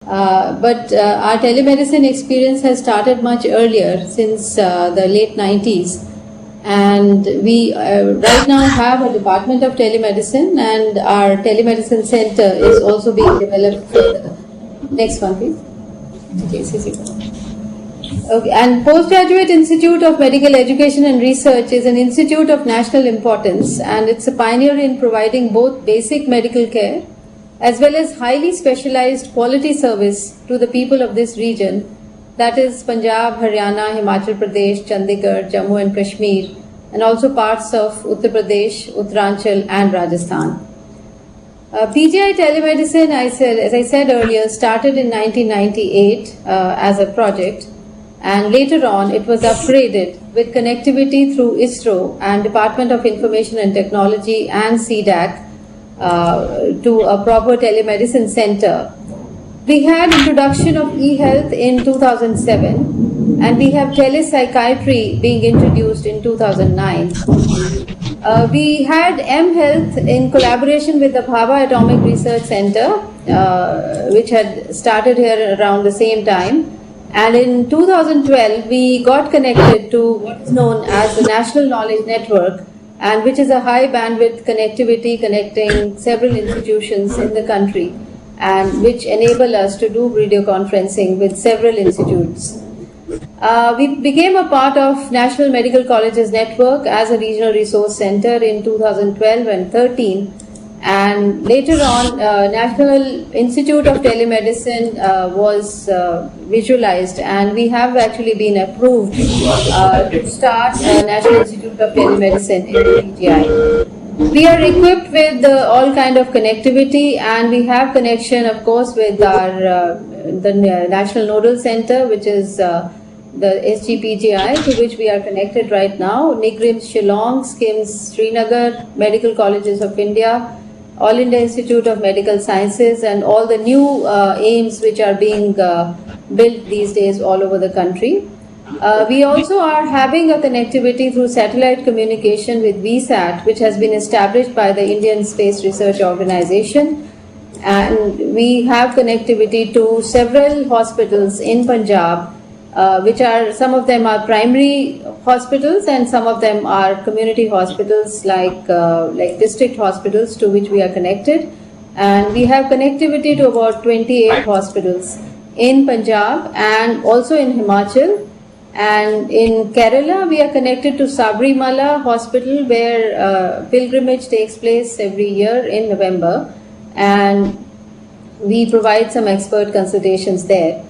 But our telemedicine experience has started much earlier, since the late 90s. And we right now have a department of telemedicine, and our telemedicine center is also being developed further. Next one, please. Okay. And Postgraduate Institute of Medical Education and Research is an institute of national importance, and it's a pioneer in providing both basic medical care as well as highly specialized quality service to the people of this region, that is Punjab, Haryana, Himachal Pradesh, Chandigarh, Jammu and Kashmir, and also parts of Uttar Pradesh, Uttaranchal and Rajasthan. PGI Telemedicine, as I said earlier, started in 1998 as a project, and later on it was upgraded with connectivity through ISRO and Department of Information and Technology and CDAC to a proper telemedicine center. We had introduction of e-health in 2007, and we have telepsychiatry being introduced in 2009. We had M-Health in collaboration with the Bhabha Atomic Research Center, which had started here around the same time. And in 2012, we got connected to what is known as the National Knowledge Network, and which is a high bandwidth connectivity connecting several institutions in the country, and which enable us to do video conferencing with several institutes. We became a part of National Medical Colleges Network as a regional resource center in 2012 and 13. And later on, National Institute of Telemedicine was visualized, and we have actually been approved to start National Institute of Telemedicine in PGI. We are equipped with all kind of connectivity, and we have connection, of course, with our the National Nodal Center, which is the SGPGI, to which we are connected right now, NIGRIMS Shillong, SKIMS Srinagar, Medical Colleges of India, All India Institute of Medical Sciences, and all the new aims which are being built these days all over the country. We also are having a connectivity through satellite communication with VSAT, which has been established by the Indian Space Research Organization. And we have connectivity to several hospitals in Punjab, which are, some of them are primary hospitals and some of them are community hospitals, like district hospitals, to which we are connected. And we have connectivity to about 28 hospitals in Punjab and also in Himachal. And in Kerala, we are connected to Sabrimala Hospital, where pilgrimage takes place every year in November, and we provide some expert consultations there.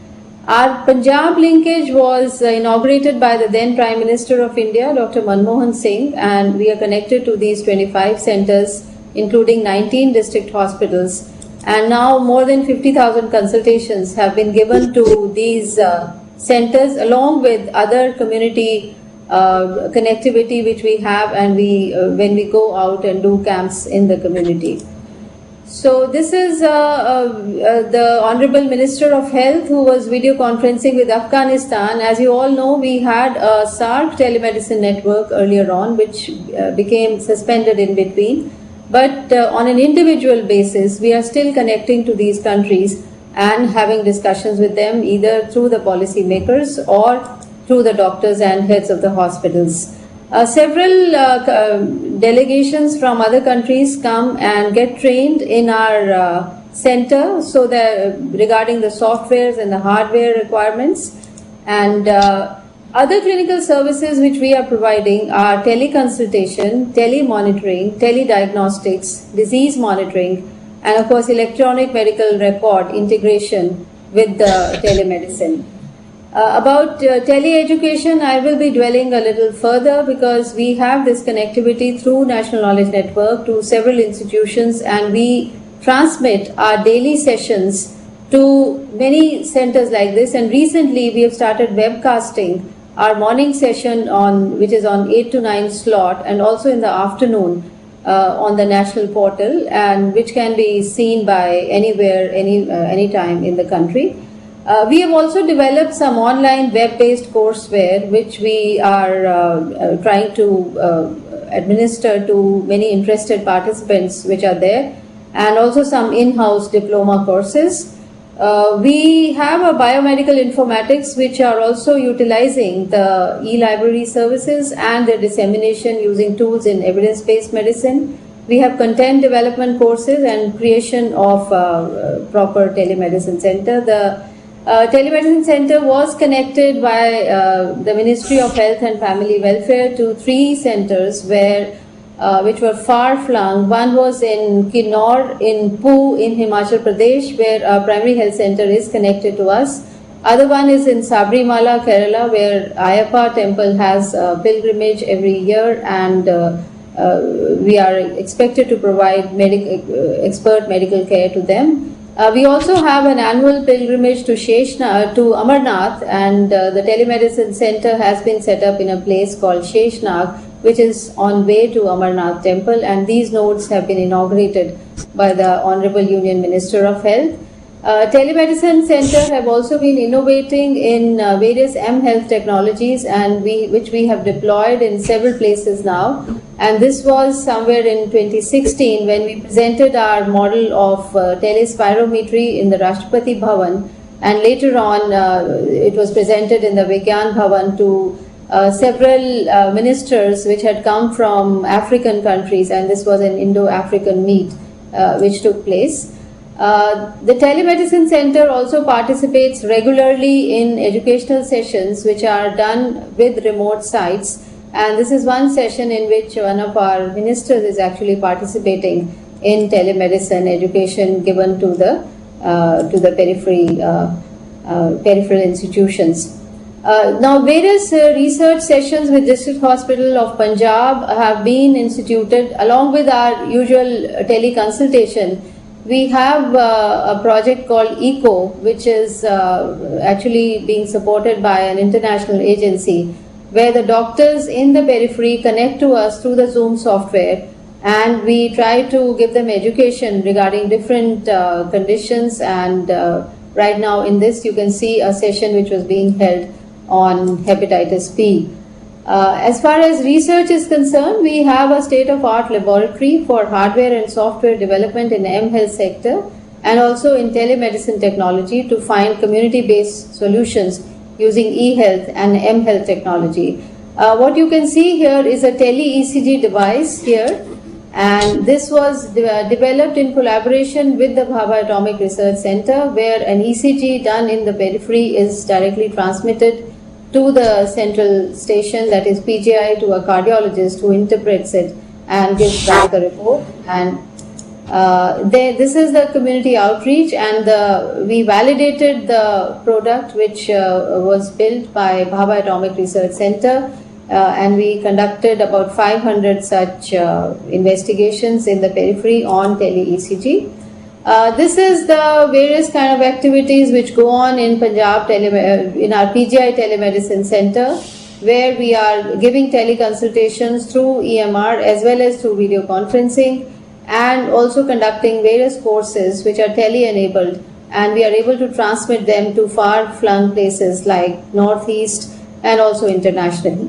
Our Punjab linkage was inaugurated by the then Prime Minister of India, Dr. Manmohan Singh, and we are connected to these 25 centers, including 19 district hospitals. And now more than 50,000 consultations have been given to these centers, along with other community connectivity which we have, and when we go out and do camps in the community. So this is the Honorable Minister of Health, who was video conferencing with Afghanistan. As you all know, we had a SARC telemedicine network earlier on, which became suspended in between. But on an individual basis, we are still connecting to these countries and having discussions with them, either through the policy makers or through the doctors and heads of the hospitals. Several delegations from other countries come and get trained in our center, so that regarding the softwares and the hardware requirements. And other clinical services which we are providing are teleconsultation, telemonitoring, telediagnostics, disease monitoring, and of course electronic medical record integration with the telemedicine. About tele-education, I will be dwelling a little further, because we have this connectivity through National Knowledge Network to several institutions, and we transmit our daily sessions to many centers like this. And recently we have started webcasting our morning session, which is on 8 to 9 slot, and also in the afternoon on the national portal, and which can be seen by anywhere, anytime in the country. We have also developed some online web-based courseware, which we are trying to administer to many interested participants which are there, and also some in-house diploma courses. We have a biomedical informatics which are also utilizing the e-library services and their dissemination using tools in evidence-based medicine. We have content development courses and creation of proper telemedicine center. The telemedicine center was connected by the Ministry of Health and Family Welfare to 3 centers where which were far flung. One was in Kinnaur, in Poo, in Himachal Pradesh, where our primary health center is connected to us. Other one is in Sabrimala, Kerala, where Ayappa temple has a pilgrimage every year, and we are expected to provide expert medical care to them. We also have an annual pilgrimage to Amarnath, and the telemedicine center has been set up in a place called Sheshnag, which is on way to Amarnath temple, and these nodes have been inaugurated by the Honorable Union Minister of Health. Telemedicine center have also been innovating in various M-Health technologies, and which we have deployed in several places now. And this was somewhere in 2016 when we presented our model of telespirometry in the Rashtrapati Bhavan, and later on it was presented in the Vigyan Bhavan to several ministers which had come from African countries, and this was an Indo-African meet which took place. The Telemedicine Center also participates regularly in educational sessions which are done with remote sites, and this is one session in which one of our ministers is actually participating in telemedicine education given to the peripheral institutions. Now, various research sessions with District Hospital of Punjab have been instituted along with our usual teleconsultation. We have a project called ECO, which is actually being supported by an international agency, where the doctors in the periphery connect to us through the Zoom software, and we try to give them education regarding different conditions. And right now in this you can see a session which was being held on hepatitis B. As far as research is concerned, we have a state-of-art laboratory for hardware and software development in the M-Health sector, and also in telemedicine technology to find community-based solutions using e-health and M-Health technology. What you can see here is a tele-ECG device here, and this was developed in collaboration with the Bhabha Atomic Research Center, where an ECG done in the periphery is directly transmitted to the central station, that is PGI, to a cardiologist who interprets it and gives back the report. And this is the community outreach, and we validated the product which was built by Bhabha Atomic Research Center, and we conducted about 500 such investigations in the periphery on tele-ECG. This is the various kind of activities which go on in Punjab in our PGI Telemedicine Center, where we are giving teleconsultations through EMR as well as through video conferencing, and also conducting various courses which are tele-enabled, and we are able to transmit them to far-flung places like Northeast and also internationally.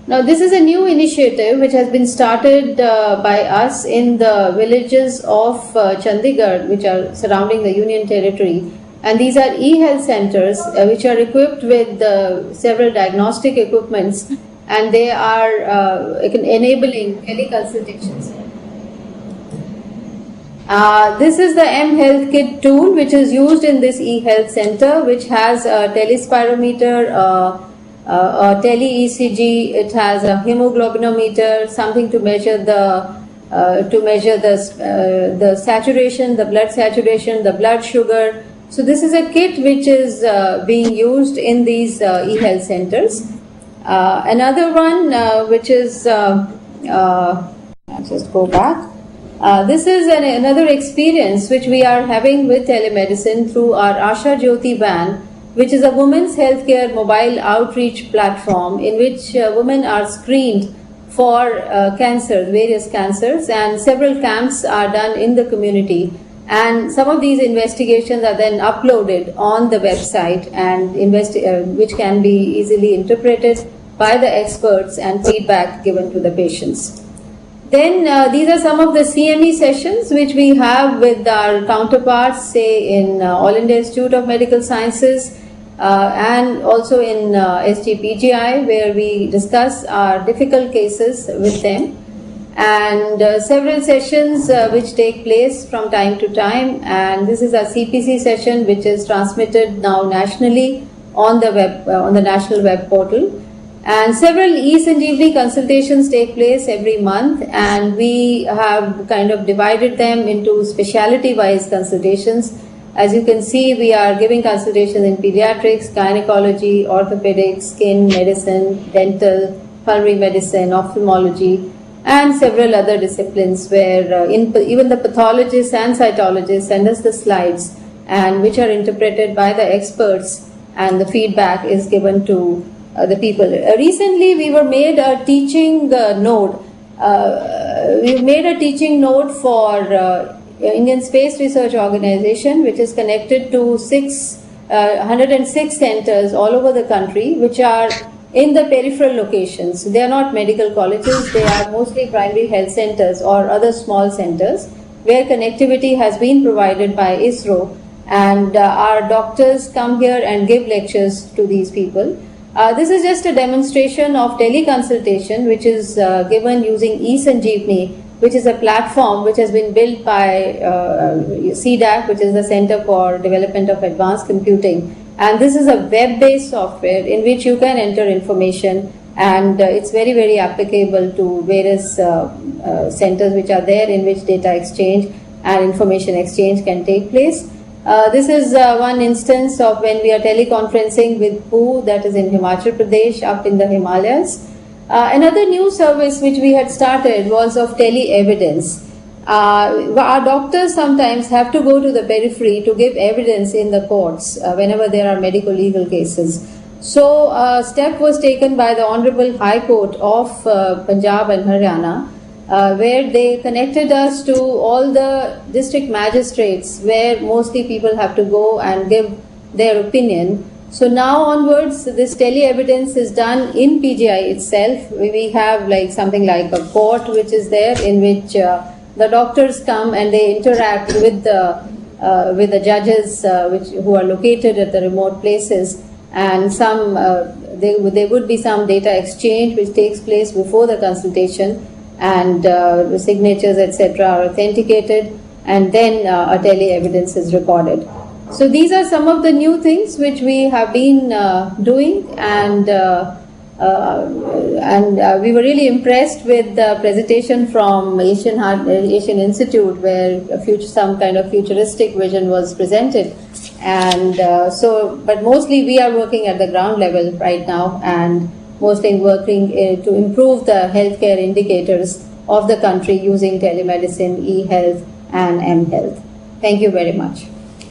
Now, this is a new initiative which has been started by us in the villages of Chandigarh, which are surrounding the Union Territory. And these are e-health centers which are equipped with several diagnostic equipments, and they are enabling teleconsultations. This is the M-Health Kit tool which is used in this e-health center, which has a telespirometer, a tele-ECG, it has a hemoglobinometer, something to measure the saturation, the blood saturation, the blood sugar. So this is a kit which is being used in these e-health centers. Another one which is, just go back. This is another experience which we are having with telemedicine through our Asha Jyoti van, which is a women's healthcare mobile outreach platform in which women are screened for cancers, various cancers, and several camps are done in the community. And some of these investigations are then uploaded on the website, and which can be easily interpreted by the experts and feedback given to the patients. Then these are some of the CME sessions which we have with our counterparts, say in All India Institute of Medical Sciences and also in SGPGI, where we discuss our difficult cases with them, and several sessions which take place from time to time. And this is a CPC session which is transmitted now nationally on the web, on the national web portal. And several e-Sanjeevani consultations take place every month, and we have kind of divided them into specialty-wise consultations. As you can see, we are giving consultations in pediatrics, gynecology, orthopedics, skin medicine, dental, pulmonary medicine, ophthalmology, and several other disciplines where even the pathologists and cytologists send us the slides, and which are interpreted by the experts, and the feedback is given to the people. Recently, we were made a teaching node. We made a teaching node for Indian Space Research Organization, which is connected to 106 centers all over the country, which are in the peripheral locations. They are not medical colleges, they are mostly primary health centers or other small centers where connectivity has been provided by ISRO, and our doctors come here and give lectures to these people. This is just a demonstration of teleconsultation, which is given using eSanjeevani, which is a platform which has been built by CDAC, which is the Center for Development of Advanced Computing. And this is a web-based software in which you can enter information, and it's very, very applicable to various centers which are there, in which data exchange and information exchange can take place. This is one instance of when we are teleconferencing with POO, that is in Himachal Pradesh, up in the Himalayas. Another new service which we had started was of tele-evidence. Our doctors sometimes have to go to the periphery to give evidence in the courts whenever there are medical legal cases. So a step was taken by the Honorable High Court of Punjab and Haryana, where they connected us to all the district magistrates, where mostly people have to go and give their opinion. So now onwards, this tele-evidence is done in PGI itself. We have like something like a court which is there, in which the doctors come and they interact with the judges who are located at the remote places, and there would be some data exchange which takes place before the consultation, and the signatures, etc., are authenticated, and then a tele-evidence is recorded. So these are some of the new things which we have been doing, and we were really impressed with the presentation from Asian Institute, where some kind of futuristic vision was presented. And but mostly we are working at the ground level right now, and mostly working to improve the healthcare indicators of the country using telemedicine, e-health, and m-health. Thank you very much.